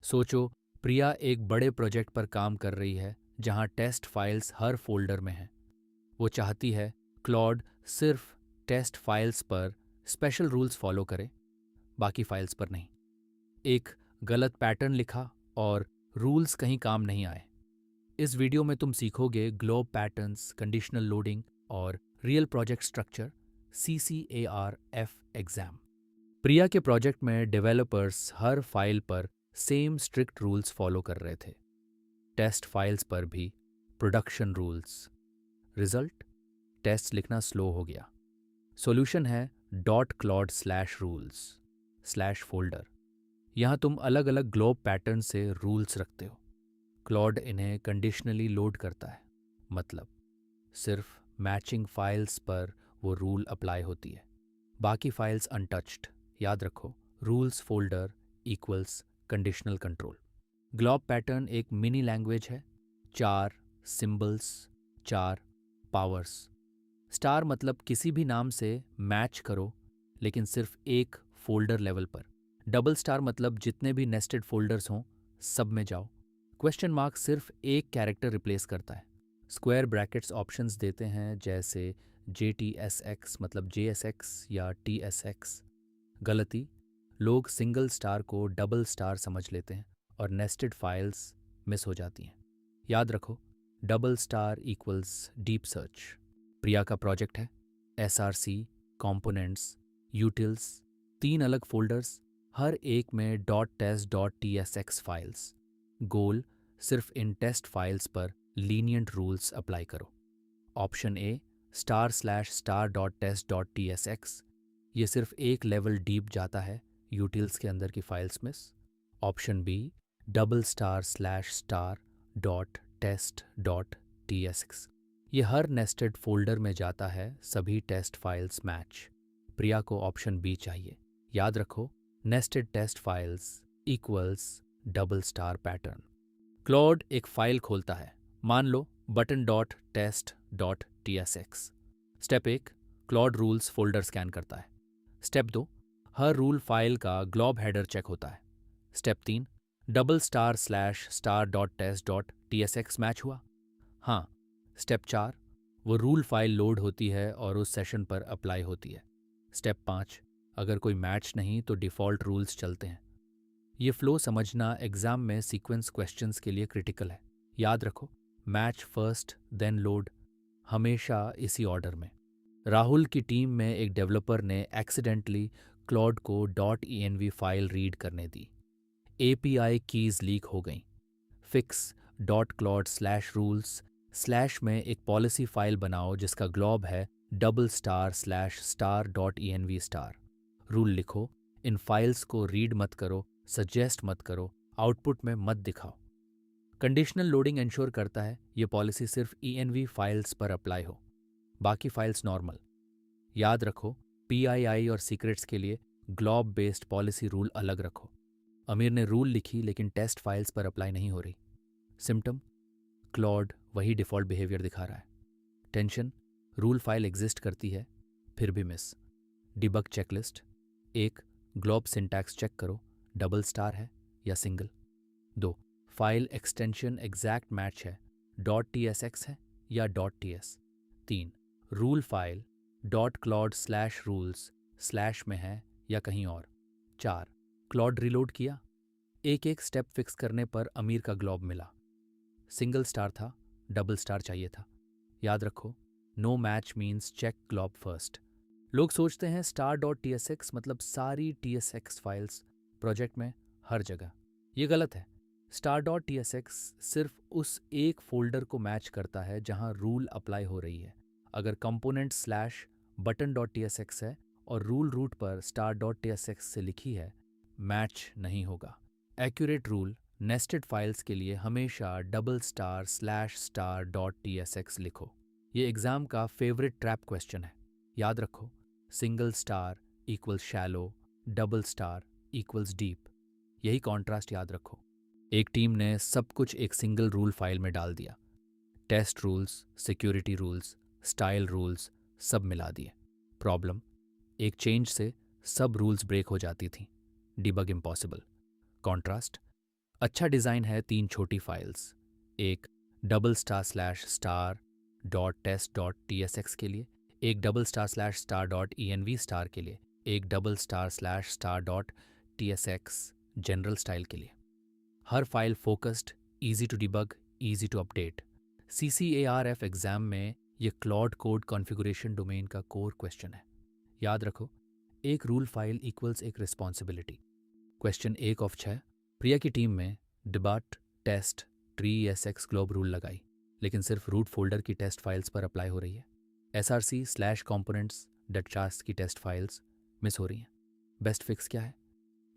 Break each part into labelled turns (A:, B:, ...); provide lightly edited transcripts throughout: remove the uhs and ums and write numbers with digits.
A: सोचो, प्रिया एक बड़े प्रोजेक्ट पर काम कर रही है जहां टेस्ट फाइल्स हर फोल्डर में हैं। वो चाहती है क्लॉड सिर्फ टेस्ट फाइल्स पर स्पेशल रूल्स फॉलो करे, बाकी फाइल्स पर नहीं। एक गलत पैटर्न लिखा और रूल्स कहीं काम नहीं आए। इस वीडियो में तुम सीखोगे ग्लोब पैटर्न्स, कंडीशनल लोडिंग और real project structure CCARF exam. Priya के प्रोजेक्ट में डेवलपर्स हर फाइल पर सेम स्ट्रिक्ट रूल्स फॉलो कर रहे थे, टेस्ट फाइल्स पर भी प्रोडक्शन रूल्स। रिजल्ट, टेस्ट लिखना स्लो हो गया। सॉल्यूशन है .claude/rules/folder। यहाँ तुम अलग अलग ग्लोब पैटर्न से रूल्स रखते हो। क्लॉड इन्हें कंडीशनली लोड करता है, मतलब सिर्फ मैचिंग फाइल्स पर वो रूल अप्लाई होती है, बाकी फाइल्स अनटच्ड। याद रखो, rules folder equals conditional control. Globe pattern एक मिनी लैंग्वेज है, 4 सिंबल्स, 4 पावर्स। स्टार मतलब किसी भी नाम से मैच करो, लेकिन सिर्फ एक फोल्डर लेवल पर। डबल स्टार मतलब जितने भी नेस्टेड फोल्डर्स हों सब में जाओ। क्वेश्चन मार्क सिर्फ एक कैरेक्टर रिप्लेस करता है। स्क्वायर ब्रैकेट्स ऑप्शंस देते हैं, जैसे JTSX मतलब JSX या TSX। गलती, लोग सिंगल स्टार को डबल स्टार समझ लेते हैं और नेस्टेड फाइल्स मिस हो जाती हैं। याद रखो, double star equals deep search. Priya का प्रोजेक्ट है SRC, कंपोनेंट्स, यूटिल्स, 3 अलग फोल्डर्स, हर एक में .test.tsx फाइल्स। गोल, सिर्फ इन टेस्ट फाइल्स पर लीनियंट रूल्स अप्लाई करो। ऑप्शन ए */*star.test.tsx, ये सिर्फ एक लेवल डीप जाता है, यूटिल्स के अंदर की files miss. Option B $*/*star.test.tsx, ये हर नेस्टेड फोल्डर में जाता है, सभी टेस्ट फाइल्स मैच। प्रिया को ऑप्शन बी चाहिए। याद रखो, nested test files equals double star pattern. Claude एक फाइल खोलता है, मान लो button.test.tsx। Step 1, Claude rules folder scan करता है। स्टेप 2, हर रूल फाइल का ग्लोब हेडर चेक होता है। स्टेप 3, $*/*star.test.tsx मैच हुआ? हाँ। स्टेप 4, वो रूल फाइल लोड होती है और उस सेशन पर अप्लाई होती है। स्टेप 5, अगर कोई मैच नहीं तो डिफ़ॉल्ट रूल्स चलते हैं। ये फ्लो समझना एग्जाम में सीक्वेंस क्वेश्चंस के लिए क्रिटिकल है। याद रखो, मैच फर्स्ट देन लोड, हमेशा इसी ऑर्डर में। राहुल की टीम में एक डेवलपर ने एक्सीडेंटली क्लॉड को .env फाइल रीड करने दी। API कीज लीक हो गईं। फिक्स .claude/rules/ में एक पॉलिसी फाइल बनाओ जिसका ग्लोब है $*/*star.env। रूल लिखो, इन फाइल्स को रीड मत करो, सजेस्ट मत करो, आउटपुट में मत दिखाओ। कंडीशनल लोडिंग इंश्योर करता है ये पॉलिसी सिर्फ env फाइल्स पर अप्लाई हो, बाकी फाइल्स नॉर्मल। याद रखो, PII और सीक्रेट्स के लिए ग्लोब बेस्ड पॉलिसी रूल अलग रखो। अमीर ने रूल लिखी लेकिन टेस्ट फाइल्स पर अप्लाई नहीं हो रही। सिम्टम, क्लॉड वही डिफ़ॉल्ट बिहेवियर दिखा रहा है। टेंशन, रूल फाइल एग्जिस्ट करती है फिर भी miss. Debug checklist: 1, glob syntax check करो, डबल स्टार है या single. 2, file extension exact match है, .tsx है या .ts। 3, रूल फाइल .claude/rules/ में है या कहीं और। 4, क्लॉड रिलोड किया, एक एक स्टेप फिक्स करने पर अमीर का ग्लोब मिला। सिंगल स्टार था, डबल स्टार चाहिए था। याद रखो, no match means check glob first. लोग सोचते हैं star.tsx मतलब सारी TSX फाइल्स प्रोजेक्ट में हर जगह। ये गलत है। star.tsx सिर्फ उस एक फोल्डर को मैच करता है जहां रूल अप्लाई हो रही है। अगर component/button.tsx है और रूल रूट पर star.tsx से लिखी है, मैच नहीं होगा। एक्यूरेट रूल नेस्टेड फाइल्स के लिए हमेशा $*/*star.tsx लिखो। ये एग्जाम का फेवरेट ट्रैप क्वेश्चन है। याद रखो, single star equals shallow, double star equals deep. यही कॉन्ट्रास्ट याद रखो। एक टीम ने सब कुछ एक सिंगल रूल फाइल में डाल दिया, test rules, security rules, style rules सब मिला दिए। प्रॉब्लम, एक चेंज से सब रूल्स ब्रेक हो जाती थी। Debug impossible. कॉन्ट्रास्ट, अच्छा डिज़ाइन है 3 छोटी फाइल्स, एक double star slash star dot test dot T S X के लिए, एक double star slash star dot E N V star के लिए, एक double star slash star dot T S X general style के लिए। हर file focused, easy to debug, easy to update. CCARF exam में ये क्लॉड कोड कॉन्फ़िगरेशन डोमेन का core question है। याद रखो, एक रूल फाइल इक्वल्स एक रिस्पॉन्सिबिलिटी। Question 1 of 6। प्रिया की टीम में डिबट टेस्ट ट्री SX ग्लोब रूल लगाई, लेकिन सिर्फ रूट फोल्डर की टेस्ट फाइल्स पर अप्लाई हो रही है। SRC स्लैश कॉम्पोनेंट्स डटचास्ट की टेस्ट फाइल्स मिस हो रही हैं। बेस्ट फिक्स क्या है?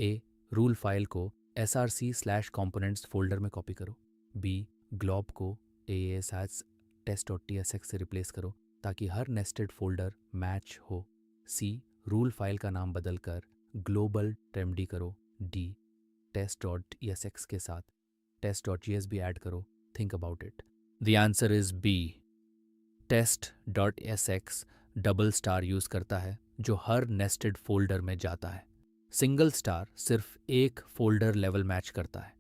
A: ए, रूल फाइल को SRC स्लैश कॉम्पोनेंट्स फोल्डर में कॉपी करो। बी, ग्लोब को AAS टेस्ट डॉट TSX से रिप्लेस करो ताकि हर नेस्टेड फोल्डर मैच हो। सी, रूल फाइल का नाम बदलकर ग्लोबल टेमडी करो। डी, टेस्ट डॉट ESX के साथ टेस्ट डॉट GSB ऐड करो। Think about it. The answer is B. Test dot SX double star use करता है जो हर नेस्टेड फोल्डर में जाता है। सिंगल स्टार सिर्फ एक फोल्डर लेवल मैच करता है।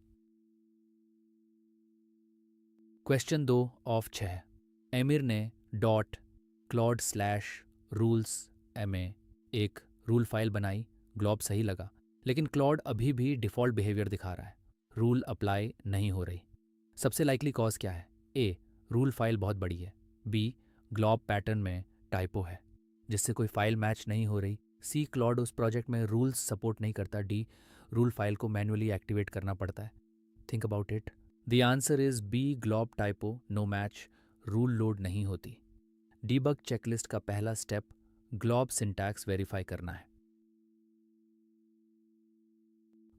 A: Question 2 of 6। एमिर ने डॉट क्लॉड स्लैश रूल्स में एक रूल फाइल बनाई। ग्लोब सही लगा, लेकिन क्लॉड अभी भी डिफ़ॉल्ट बिहेवियर दिखा रहा है। रूल अप्लाई नहीं हो रही। सबसे लाइकली कॉज क्या है? ए, रूल फाइल बहुत बड़ी है। बी, ग्लोब पैटर्न में टाइपो है जिससे कोई फाइल मैच नहीं हो रही। सी, क्लॉड उस प्रोजेक्ट में रूल्स सपोर्ट नहीं करता। डी, रूल फाइल को मैन्युअली एक्टिवेट करना पड़ता है। Think about it. The answer is B, glob typo no match, rule load नहीं होती। डीबग चेकलिस्ट का पहला स्टेप ग्लोब सिंटैक्स वेरीफाई करना है।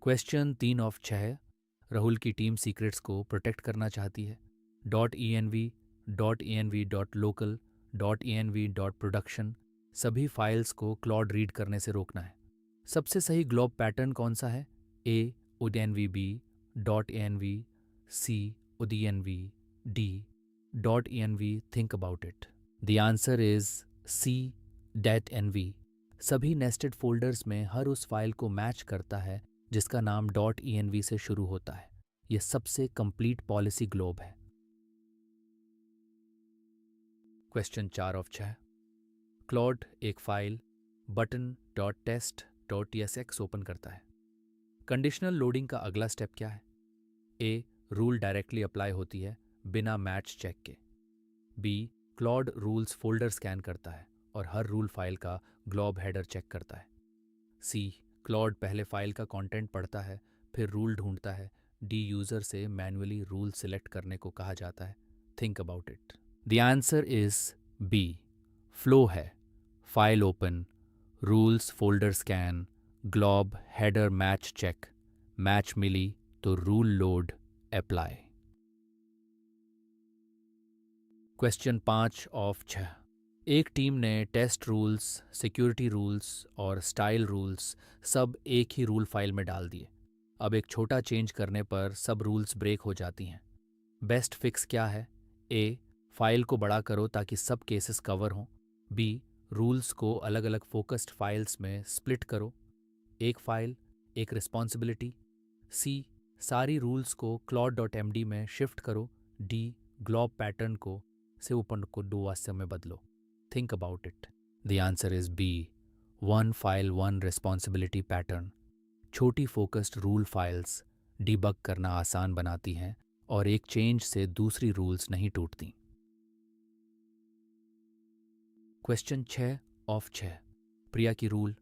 A: Question 3 of 6। राहुल की टीम सीक्रेट्स को प्रोटेक्ट करना चाहती है। .env, .env dot local, .env dot production सभी फाइल्स को क्लॉड रीड करने से रोकना है। सबसे सही ग्लोब पैटर्न कौन सा है? ए, udenv, .env, C, udenv, D, .env think about it. The answer is C, .env सभी नेस्टेड फोल्डर्स में हर उस फाइल को मैच करता है जिसका नाम .env से शुरू होता है। यह सबसे कंप्लीट पॉलिसी ग्लोब है। Question 4 of 6। क्लॉड एक file button dot test dot TSX open करता है। कंडीशनल लोडिंग का अगला स्टेप क्या है? ए, रूल डायरेक्टली अप्लाई होती है बिना मैच चेक के। B, Claude rules folder scan करता है और हर रूल फाइल का ग्लोब हेडर चेक करता है। सी, क्लॉड पहले फाइल का कंटेंट पढ़ता है फिर रूल ढूंढता है। डी, यूज़र से मैन्युअली रूल सिलेक्ट करने को कहा जाता है। Think about it. The answer is B, flow है। File open, rules folder scan, glob header match check, match मिली तो rule load apply. Question 5 of 6। एक टीम ने टेस्ट रूल्स, सिक्योरिटी रूल्स और स्टाइल रूल्स सब एक ही रूल फाइल में डाल दिए। अब एक छोटा चेंज करने पर सब रूल्स ब्रेक हो जाती हैं। बेस्ट फिक्स क्या है? ए, फाइल को बड़ा करो ताकि सब केसेस कवर हों। बी, रूल्स को अलग अलग फोकस्ड फाइल्स में स्प्लिट करो, एक फाइल एक रिस्पॉन्सिबिलिटी। सी, सारी रूल्स को claude.md में शिफ्ट करो। डी, ग्लोब पैटर्न को से ओपन को दो वास्तव में बदलो। Think about it. The answer is B, one file one responsibility pattern. छोटी फोकस्ड रूल फाइल्स डिबग करना आसान बनाती हैं और एक चेंज से दूसरी रूल्स नहीं टूटती। Question 6 of 6। प्रिया की रूल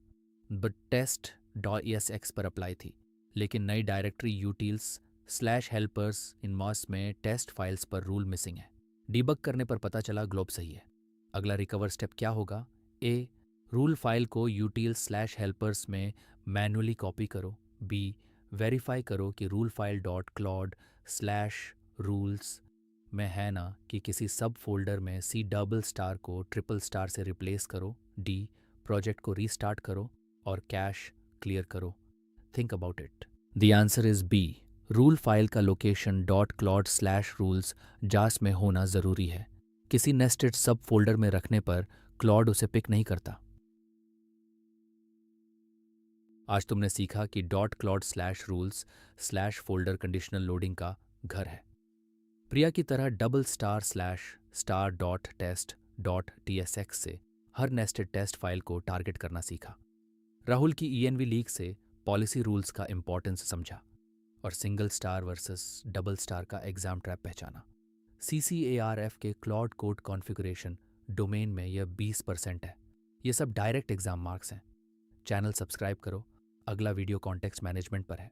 A: बट टेस्ट .esx पर अप्लाई थी, लेकिन नई डायरेक्टरी यूटिल्स स्लैश हेल्पर्स इन मॉस में टेस्ट फाइल्स पर रूल मिसिंग है। डिबग करने पर पता चला ग्लोब सही है। अगला रिकवर स्टेप क्या होगा? ए, रूल फाइल को यूटिल स्लैश हेल्पर्स में मैन्युअली कॉपी करो। बी, वेरीफाई करो कि rule file dot Claude slash rules में है ना कि किसी सब फोल्डर में सी डबल स्टार को ट्रिपल स्टार से रिप्लेस करो। डी, प्रोजेक्ट को रीस्टार्ट करो और कैश क्लियर करो। Think about it. The answer is B, rule file का location dot Claude slash rules जास में होना ज़रूरी है। किसी नेस्टेड सब फोल्डर में रखने पर क्लॉड उसे पिक नहीं करता। आज तुमने सीखा कि dot Claude slash rules slash folder conditional loading का घर है। प्रिया की तरह double star slash star dot test dot TSX से हर नेस्टेड टेस्ट फाइल को टारगेट करना सीखा। राहुल की ENV लीक से पॉलिसी रूल्स का इंपॉर्टेंस समझा और single star versus double star का एग्जाम ट्रैप पहचाना। CCARF के क्लॉड कोड कॉन्फ़िगरेशन डोमेन में यह 20% है। ये सब डायरेक्ट एग्जाम मार्क्स हैं। चैनल सब्सक्राइब करो, अगला वीडियो कॉन्टेक्स्ट मैनेजमेंट पर है।